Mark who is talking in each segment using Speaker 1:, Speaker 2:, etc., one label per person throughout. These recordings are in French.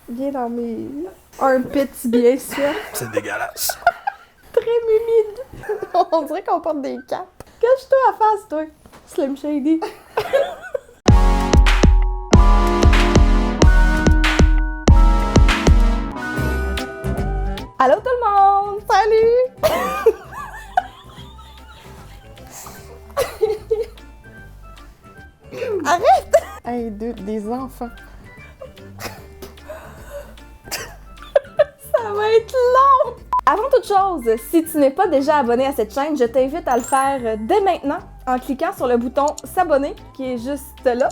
Speaker 1: bien dans mes armpits bien sûr.
Speaker 2: C'est dégueulasse.
Speaker 1: Très humide. On dirait qu'on porte des capes. Cache-toi à face, toi. Slim Shady. Allô tout le monde! Salut! Arrête! Hey, des enfants. Ça va être long! Avant toute chose, si tu n'es pas déjà abonné à cette chaîne, je t'invite à le faire dès maintenant en cliquant sur le bouton s'abonner qui est juste là.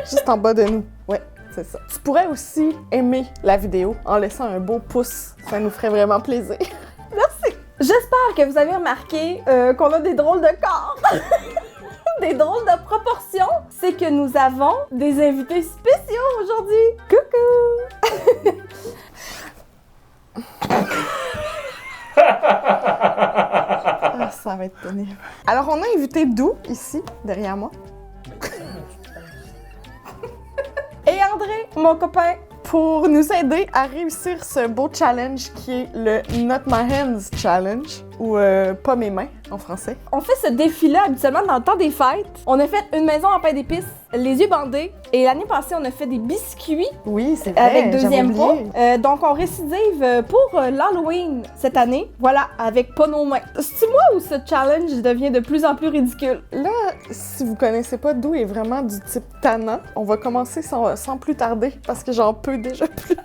Speaker 1: Juste en bas de nous. Ouais, c'est ça. Tu pourrais aussi aimer la vidéo en laissant un beau pouce. Ça nous ferait vraiment plaisir. Merci! J'espère que vous avez remarqué qu'on a des drôles de corps. Des drôles de proportions. C'est que nous avons des invités spéciaux aujourd'hui. Coucou! Ah, ça va être pénible. Alors, on a invité Dou, ici, derrière moi. Et André, mon copain, pour nous aider à réussir ce beau challenge qui est le Not My Hands Challenge, ou pas mes mains en français. On fait ce défi-là habituellement dans le temps des fêtes. On a fait une maison en pain d'épices, les yeux bandés, et l'année passée, on a fait des biscuits. Oui, c'est vrai. Avec deuxième pot. Donc, on récidive pour l'Halloween cette année. Voilà, avec pas nos mains. C'est moi où ce challenge devient de plus en plus ridicule? Là, si vous connaissez pas, Dou est vraiment du type tannant. On va commencer sans plus tarder parce que j'en peux déjà plus.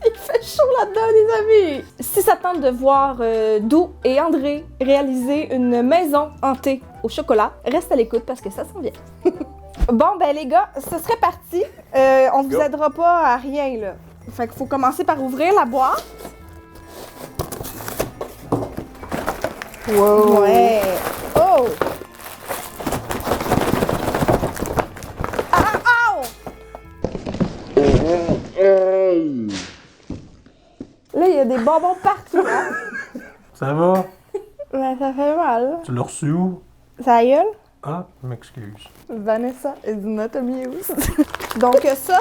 Speaker 1: Il fait chaud là-dedans, les amis! Si ça tente de voir Dou et André réaliser une maison hantée au chocolat, reste à l'écoute parce que ça s'en vient. Bon, ben les gars, ce serait parti. On vous aidera pas à rien, là. Fait qu'il faut commencer par ouvrir la boîte. Wow! Ouais! Oh! Ah! Oh! Là, il y a des bonbons partout, hein?
Speaker 2: Ça va?
Speaker 1: Ben, ça fait mal.
Speaker 2: Tu l'as reçu où?
Speaker 1: Ça gueule?
Speaker 2: Ah, m'excuse.
Speaker 1: Vanessa is not amused. Donc ça,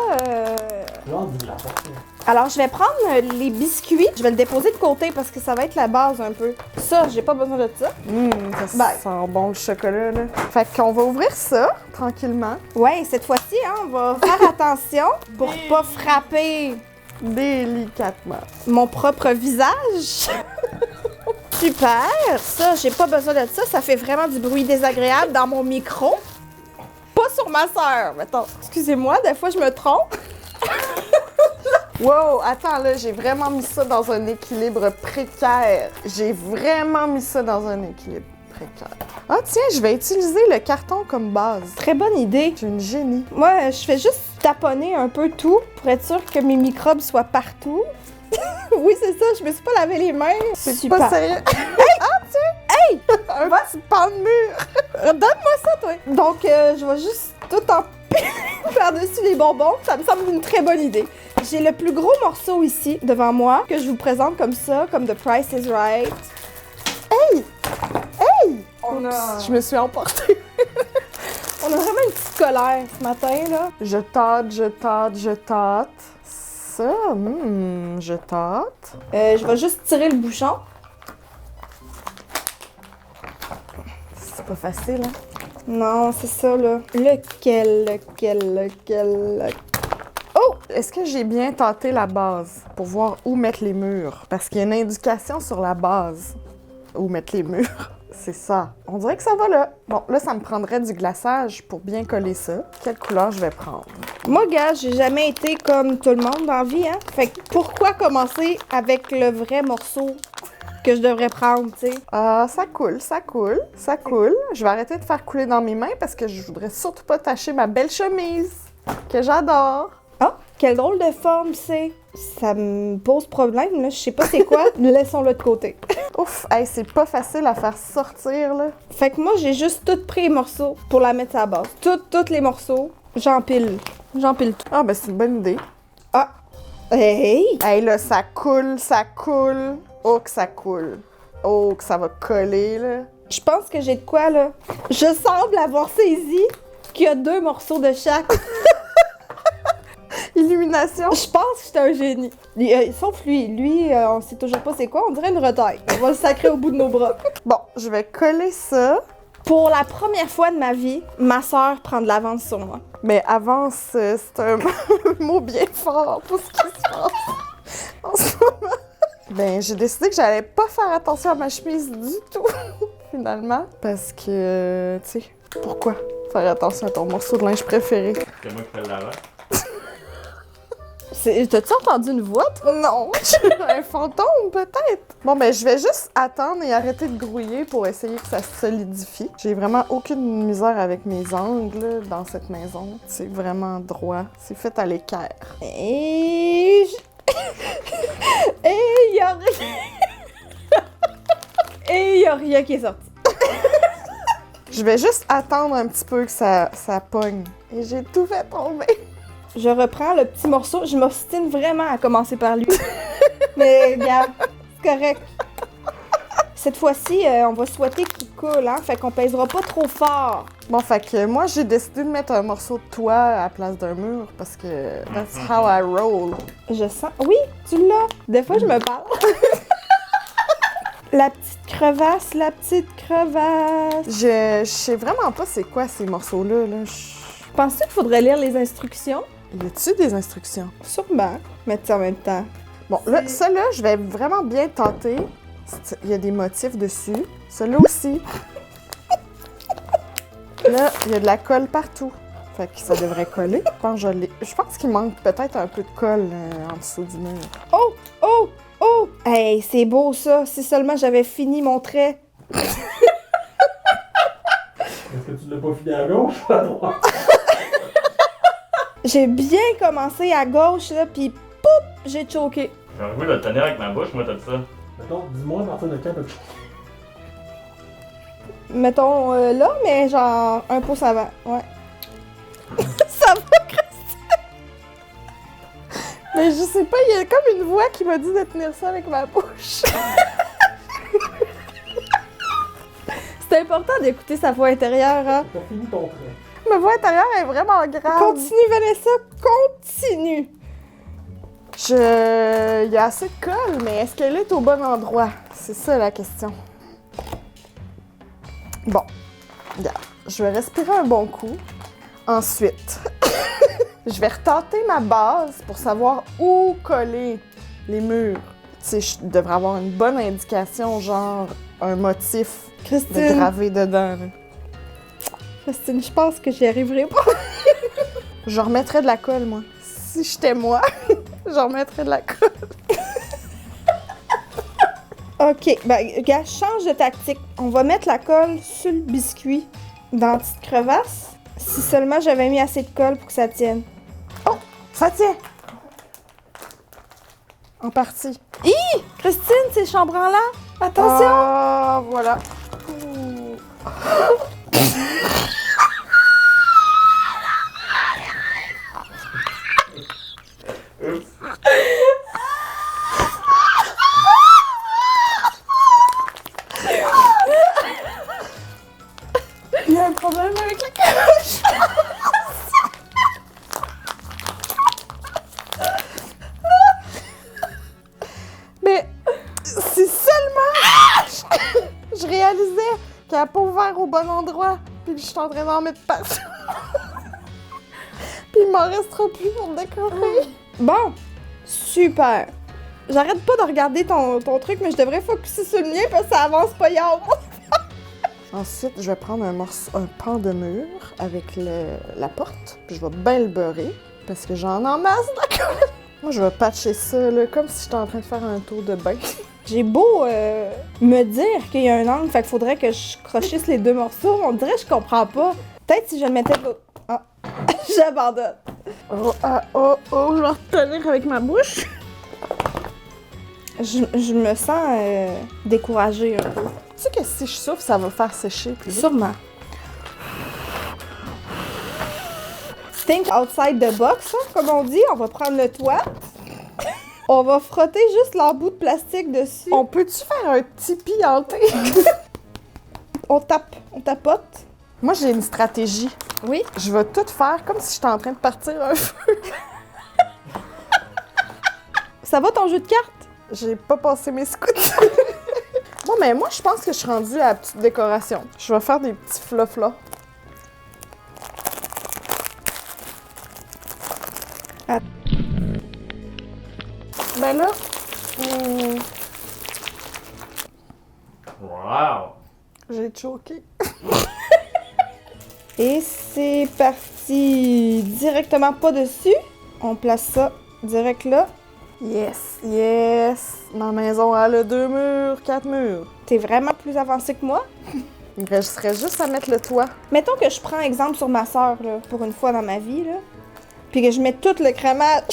Speaker 1: alors je vais prendre les biscuits, je vais le déposer de côté parce que ça va être la base un peu. Ça, j'ai pas besoin de ça. Ça sent bon le chocolat, là. Fait qu'on va ouvrir ça, tranquillement. Ouais, cette fois-ci, hein, on va faire attention pour pas frapper délicatement mon propre visage. Super! Ça, j'ai pas besoin de ça. Ça fait vraiment du bruit désagréable dans mon micro. Pas sur ma sœur, mettons. Excusez-moi, des fois, je me trompe. Wow! Attends, là, j'ai vraiment mis ça dans un équilibre précaire. J'ai vraiment mis ça dans un équilibre précaire. Ah, tiens, je vais utiliser le carton comme base. Très bonne idée. Je suis une génie. Moi, je fais juste taponner un peu tout pour être sûre que mes microbes soient partout. Oui, c'est ça, je me suis pas lavé les mains. C'est super. Pas sérieux. Hey! Ah, tiens! Hey! Un petit pan de mur. Donne-moi ça, toi. Donc, je vais juste tout en par-dessus les bonbons. Ça me semble une très bonne idée. J'ai le plus gros morceau ici, devant moi, que je vous présente comme ça, comme The Price is Right. Hey! Hey! Je me suis emportée. On a vraiment une petite colère ce matin, là. Je tâte. Ça, je tâte. Je vais juste tirer le bouchon. C'est pas facile, hein? Non, c'est ça, là. Lequel? Oh! Est-ce que j'ai bien tâté la base pour voir où mettre les murs? Parce qu'il y a une indication sur la base où mettre les murs. C'est ça. On dirait que ça va là. Bon, là, ça me prendrait du glaçage pour bien coller ça. Quelle couleur je vais prendre? Moi, gars, j'ai jamais été comme tout le monde dans la vie, hein? Fait que pourquoi commencer avec le vrai morceau que je devrais prendre, tu sais? Ah, ça coule. Je vais arrêter de faire couler dans mes mains parce que je voudrais surtout pas tacher ma belle chemise que j'adore. Ah, quelle drôle de forme c'est. Ça me pose problème, là. Je sais pas c'est quoi. Laissons-le de côté. Ouf, hey, c'est pas facile à faire sortir, là. Fait que moi, j'ai juste tout pris les morceaux pour la mettre à la base. Tous les morceaux, j'empile tout. Ah, ben c'est une bonne idée. Ah! Hey! Hey, là, ça coule. Oh, que ça coule. Oh, que ça va coller, là. Je pense que j'ai de quoi, là. Je semble avoir saisi qu'il y a 2 morceaux de chaque. Illumination.
Speaker 3: Je pense que j'étais un génie. Sauf lui, on sait toujours pas c'est quoi, on dirait une retaille. On va le sacrer au bout de nos bras.
Speaker 1: Bon, je vais coller ça.
Speaker 3: Pour la première fois de ma vie, ma sœur prend de l'avance sur moi.
Speaker 1: Mais avance, c'est un mot bien fort pour ce qui se passe en ce moment. Ben, j'ai décidé que j'allais pas faire attention à ma chemise du tout, finalement. Parce que, tu sais, pourquoi faire attention à ton morceau de linge préféré?
Speaker 2: C'est moi qui fais le lavage.
Speaker 3: T'as-tu entendu une voix, toi?
Speaker 1: Non, je suis un fantôme, peut-être. Bon, ben, je vais juste attendre et arrêter de grouiller pour essayer que ça se solidifie. J'ai vraiment aucune misère avec mes angles dans cette maison. C'est vraiment droit. C'est fait à l'équerre.
Speaker 3: Et y a rien. Et y a rien qui est sorti.
Speaker 1: Je vais juste attendre un petit peu que ça pogne. Et j'ai tout fait tomber.
Speaker 3: Je reprends le petit morceau. Je m'obstine vraiment à commencer par lui. Mais regarde, c'est correct. Cette fois-ci, on va souhaiter qu'il coule, hein? Fait qu'on pèsera pas trop fort.
Speaker 1: Bon, fait que moi, j'ai décidé de mettre un morceau de toit à la place d'un mur parce que that's how I roll.
Speaker 3: Je sens... Oui, tu l'as. Des fois, je me parle. La petite crevasse, la petite crevasse.
Speaker 1: Je sais vraiment pas c'est quoi ces morceaux-là. Là.
Speaker 3: Penses-tu qu'il faudrait lire les instructions?
Speaker 1: Y a-tu des instructions?
Speaker 3: Sûrement. Mais tu sais, en même temps.
Speaker 1: Bon, là, ça, là, je vais vraiment bien tenter. Il y a des motifs dessus. Celui-là aussi. Là, il y a de la colle partout. Fait que ça devrait coller. Je pense qu'il manque peut-être un peu de colle en dessous du mur.
Speaker 3: Oh! Oh! Oh! Hey, c'est beau ça! Si seulement j'avais fini mon trait.
Speaker 2: Est-ce que tu l'as pas fini à gauche ou à droite?
Speaker 3: J'ai bien commencé à gauche, là, pis poup! J'ai choqué.
Speaker 4: J'ai envie de le tenir avec ma bouche, moi, t'as ça.
Speaker 2: Mettons, dis-moi à partir de quand t'as...
Speaker 3: Mettons là, mais genre un pouce avant. Ouais. Ça va, Christine?
Speaker 1: Mais je sais pas, il y a comme une voix qui m'a dit de tenir ça avec ma bouche.
Speaker 3: C'est important d'écouter sa voix intérieure, hein?
Speaker 2: T'as fini ton trait.
Speaker 1: Ma voix intérieure est vraiment grave.
Speaker 3: Continue, Vanessa, continue!
Speaker 1: Il y a assez de colle, mais est-ce qu'elle est au bon endroit? C'est ça la question. Bon, regarde, je vais respirer un bon coup. Ensuite, je vais retenter ma base pour savoir où coller les murs. Tu sais, je devrais avoir une bonne indication, genre un motif de
Speaker 3: Christine,
Speaker 1: gravé dedans. Là.
Speaker 3: Christine, je pense que j'y arriverai pas.
Speaker 1: Je remettrais de la colle, moi. Si j'étais moi, je remettrais de la colle.
Speaker 3: Ok, ben, gars, change de tactique. On va mettre la colle sur le biscuit dans la petite crevasse. Si seulement j'avais mis assez de colle pour que ça tienne.
Speaker 1: Ça tient! En partie.
Speaker 3: Christine, c'est chambranlant! Attention!
Speaker 1: Ah, voilà. Ouh. Il y a un problème avec la cache. Mais si seulement je réalisais qu'elle n'a pas ouvert au bon endroit, puis que je suis en train d'en mettre partout. Puis il m'en restera plus pour décorer.
Speaker 3: Bon, super. J'arrête pas de regarder ton truc, mais je devrais focusser sur le mien parce que ça avance pas hier.
Speaker 1: Ensuite, je vais prendre un pan de mur avec la porte, puis je vais bien le beurrer, parce que j'en ai en masse de la colle. Moi, je vais patcher ça, là, comme si j'étais en train de faire un tour de bain.
Speaker 3: J'ai beau me dire qu'il y a un angle, fait qu'il faudrait que je crochisse les deux morceaux. On dirait que je comprends pas. Peut-être si je le mettais de l'autre... Ah, j'abandonne.
Speaker 1: Oh, ah, oh, oh, je vais retenir avec ma bouche.
Speaker 3: Je me sens découragée un peu.
Speaker 1: Tu sais que si je souffle, ça va faire sécher plus vite.
Speaker 3: Sûrement. Think outside the box, hein, comme on dit. On va prendre le toit. On va frotter juste l'embout de plastique dessus.
Speaker 1: On peut-tu faire un tipi hanté?
Speaker 3: On tapote.
Speaker 1: Moi, j'ai une stratégie.
Speaker 3: Oui.
Speaker 1: Je vais tout faire comme si j'étais en train de partir un feu.
Speaker 3: Ça va ton jeu de cartes?
Speaker 1: J'ai pas passé mes scouts. Bon, mais moi, je pense que je suis rendue à la petite décoration. Je vais faire des petits fluffs là.
Speaker 3: Ah.
Speaker 1: Ben là,
Speaker 4: Wow!
Speaker 1: j'ai choqué.
Speaker 3: Et c'est parti! Directement pas dessus. On place ça direct là.
Speaker 1: Yes, yes. Ma maison, elle a 2 murs, 4 murs.
Speaker 3: T'es vraiment plus avancé que moi?
Speaker 1: Il me resterait juste à mettre le toit.
Speaker 3: Mettons que je prends exemple sur ma sœur, là, pour une fois dans ma vie, là. Puis que je mets tout le crémage.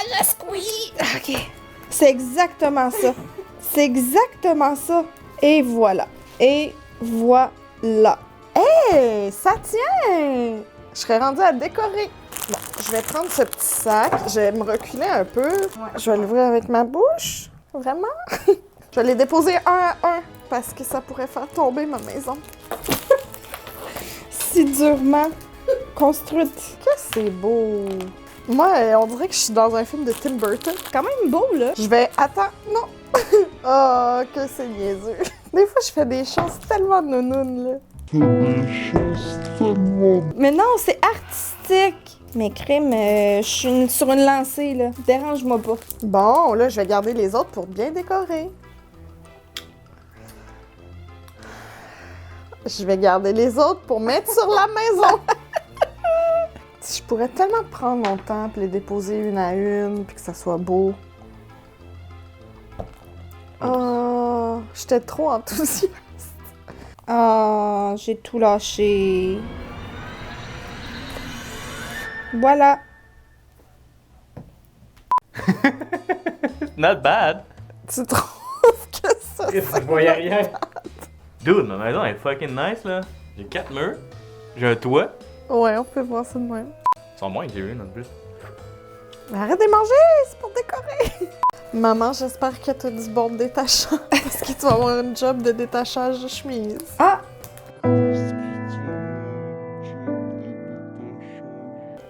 Speaker 3: Je squeeze! OK. C'est exactement ça. C'est exactement ça. Et voilà. Et voilà.
Speaker 1: Hey, ça tient! Je serais rendue à décorer. Bon, je vais prendre ce petit sac. Je vais me reculer un peu. Je vais l'ouvrir avec ma bouche. Vraiment? Je vais les déposer un à un parce que ça pourrait faire tomber ma maison.
Speaker 3: Si durement construite.
Speaker 1: Que c'est beau! Moi, on dirait que je suis dans un film de Tim Burton.
Speaker 3: Quand même beau, là.
Speaker 1: Je vais... Attends, non! Oh, que c'est niaiseux. Des fois, je fais des choses tellement nounounes, là.
Speaker 3: Mais non, c'est artistique. Mais crème, je suis sur une lancée, là. Dérange-moi pas.
Speaker 1: Bon, là, je vais garder les autres pour bien décorer. Je vais garder les autres pour mettre sur la maison. Je pourrais tellement prendre mon temps et les déposer une à une, puis que ça soit beau. Oh, j'étais trop enthousiaste.
Speaker 3: Ah, j'ai tout lâché. Voilà.
Speaker 4: Not bad!
Speaker 1: Tu trouves que ça...
Speaker 2: Je voyais rien.
Speaker 4: Dude, ma maison est fucking nice là. J'ai 4 murs, j'ai un toit.
Speaker 1: Ouais, on peut voir ça de même.
Speaker 4: Ils sont moins que j'ai une en plus.
Speaker 1: Mais arrête de manger, c'est pour décorer. Maman, j'espère que t'as du bon détachant parce que tu vas avoir un job de détachage de chemise.
Speaker 3: Ah!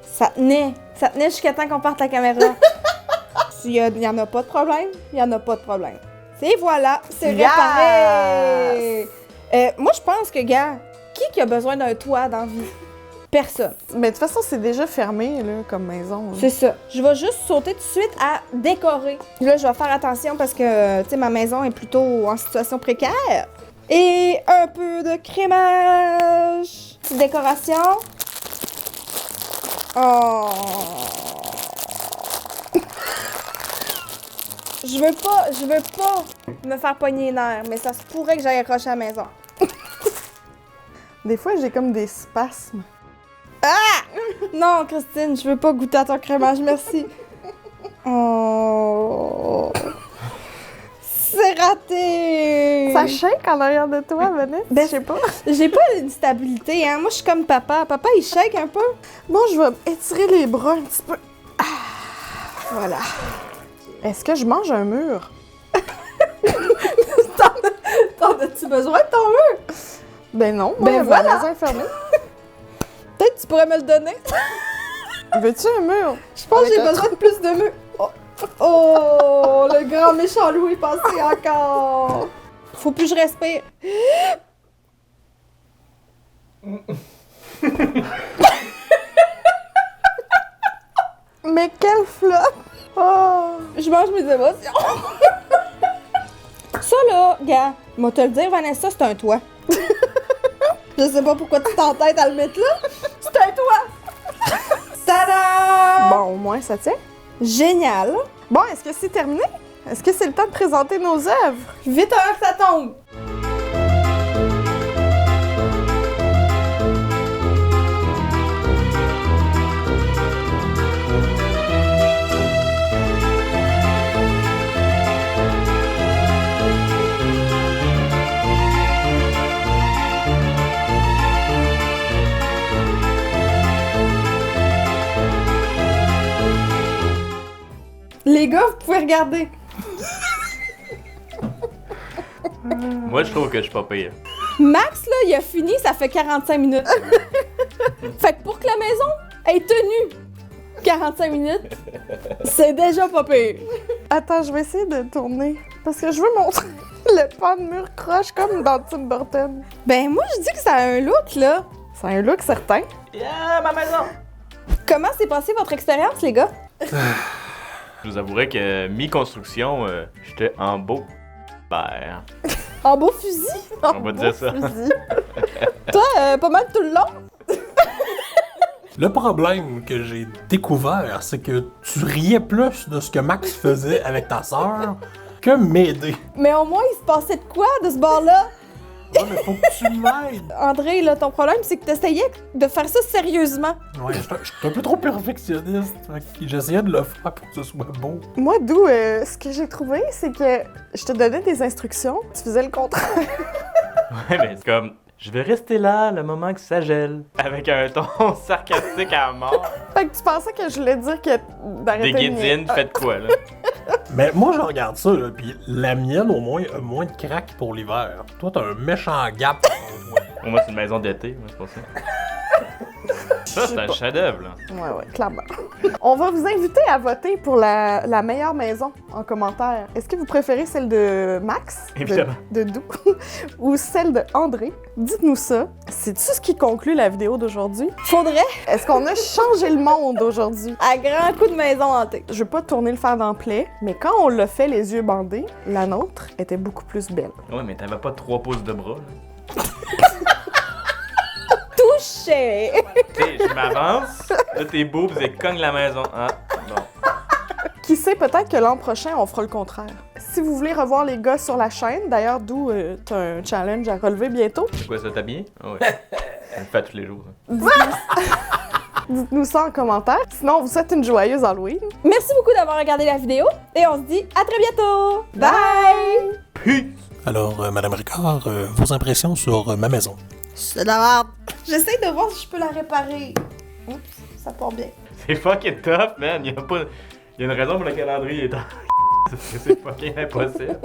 Speaker 3: Ça tenait jusqu'à temps qu'on parte la caméra. S'il y en a pas de problème, il y en a pas de problème. Et voilà, c'est
Speaker 1: Yes!
Speaker 3: réparé! Moi, je pense que, gars, qui a besoin d'un toit dans la vie? Personne.
Speaker 1: Mais de toute façon, c'est déjà fermé, là, comme maison. Là.
Speaker 3: C'est ça. Je vais juste sauter tout de suite à décorer. Là, je vais faire attention parce que, tu sais, ma maison est plutôt en situation précaire. Et un peu de crémage. Petite décoration. Oh. Je veux pas me faire pogner les nerfs, mais ça se pourrait que j'aille accrocher à la maison.
Speaker 1: Des fois, j'ai comme des spasmes.
Speaker 3: Non, Christine, je veux pas goûter à ton crémage, merci. Oh. C'est raté!
Speaker 1: Ça shake en arrière de toi, Vanessa?
Speaker 3: Ben,
Speaker 1: Je sais pas.
Speaker 3: J'ai pas une stabilité, hein. Moi, je suis comme papa. Papa, il shake un peu.
Speaker 1: Bon, je vais étirer les bras un petit peu. Ah, voilà. Est-ce que je mange un mur?
Speaker 3: T'en as-tu besoin de ton mur?
Speaker 1: Ben non, moi,
Speaker 3: Ben
Speaker 1: ma
Speaker 3: voilà.
Speaker 1: maison est fermée.
Speaker 3: Peut-être que tu pourrais me le donner.
Speaker 1: Veux-tu un mur?
Speaker 3: Je pense que j'ai
Speaker 1: Avec un
Speaker 3: besoin de plus de murs. Oh. Oh, le grand méchant loup est passé encore. Faut plus que je respire.
Speaker 1: Mais quel flop! Oh!
Speaker 3: Je mange mes émotions. Ça là, gars, moi te le dire, Vanessa, c'est un toit. Je sais pas pourquoi tu t'entêtes à le mettre là. C'est un toit. Tada!
Speaker 1: Bon, au moins, ça tient.
Speaker 3: Génial.
Speaker 1: Bon, est-ce que c'est terminé? Est-ce que c'est le temps de présenter nos œuvres?
Speaker 3: Vite avant que ça tombe. Les gars, vous pouvez regarder.
Speaker 4: Moi, je trouve que je suis pas pire.
Speaker 3: Max, là, il a fini, ça fait 45 minutes. Fait que pour que la maison ait tenu 45 minutes, c'est déjà pas pire.
Speaker 1: Attends, je vais essayer de tourner. Parce que je veux montrer le pan de mur croche comme dans Tim Burton.
Speaker 3: Ben moi, je dis que ça a un look, là.
Speaker 1: C'est un look certain.
Speaker 4: Yeah, ma maison!
Speaker 3: Comment s'est passée votre expérience, les gars?
Speaker 4: Je vous avouerai que mi-construction, j'étais en beau. Ben,
Speaker 3: En beau fusil?
Speaker 4: on va dire ça.
Speaker 1: Fusil.
Speaker 3: Toi, pas mal tout le long?
Speaker 5: Le problème que j'ai découvert, c'est que tu riais plus de ce que Max faisait avec ta sœur que m'aider.
Speaker 3: Mais au moins, il se passait de quoi de ce bord-là?
Speaker 5: Ouais, mais faut que tu m'aides.
Speaker 3: André, là, ton problème, c'est que t'essayais de faire ça sérieusement.
Speaker 5: Ouais, j'étais un peu trop perfectionniste. Fait que j'essayais de le faire pour que ce soit beau.
Speaker 1: Moi, d'où, ce que j'ai trouvé, c'est que je te donnais des instructions, tu faisais le contraire.
Speaker 4: Ouais, mais c'est comme, je vais rester là le moment que ça gèle. Avec un ton sarcastique à mort.
Speaker 1: Fait que tu pensais que je voulais dire que d'arrêter
Speaker 4: Des
Speaker 1: de
Speaker 4: guédines,
Speaker 1: niaiser.
Speaker 4: faites quoi, là?
Speaker 5: Mais moi, je regarde ça, là, pis la mienne, au moins, a moins de crack pour l'hiver. Toi, t'as un méchant gap.
Speaker 4: Pour moi, c'est une maison d'été, moi, c'est pour ça. Ça, c'est un chef-d'œuvre, là.
Speaker 1: Ouais, clairement. On va vous inviter à voter pour la meilleure maison en commentaire. Est-ce que vous préférez celle de Max,
Speaker 4: Évidemment.
Speaker 1: de Dou, ou celle de André? Dites-nous ça. C'est-tu ce qui conclut la vidéo d'aujourd'hui?
Speaker 3: Faudrait,
Speaker 1: Est-ce qu'on a changé le monde aujourd'hui?
Speaker 3: à grand coup de maison hantée.
Speaker 1: Je veux pas tourner le fer dans le plaie, mais quand on l'a fait les yeux bandés, la nôtre était beaucoup plus belle.
Speaker 4: Ouais, mais t'avais pas 3 pouces de bras, là.
Speaker 3: Touché!
Speaker 4: Tu sais, je m'avance, là, tes boobs, ils cognent la maison. Ah, bon.
Speaker 1: Qui sait, peut-être que l'an prochain, on fera le contraire. Si vous voulez revoir les gars sur la chaîne, d'ailleurs, Dou, t'as un challenge à relever bientôt,
Speaker 4: C'est quoi ça, t'habiller? Ah ouais. On le fait tous les jours, ça.
Speaker 1: dites-nous ça en commentaire. Sinon, on vous souhaite une joyeuse Halloween.
Speaker 3: Merci beaucoup d'avoir regardé la vidéo et on se dit à très bientôt! Bye!
Speaker 4: Peace!
Speaker 5: Alors, Madame Ricard, vos impressions sur ma maison?
Speaker 3: C'est de la merde. J'essaie de voir si je peux la réparer. Oups, ça part bien.
Speaker 4: C'est fucking tough, man. Y'a une raison pour laquelle André est en. C'est fucking impossible.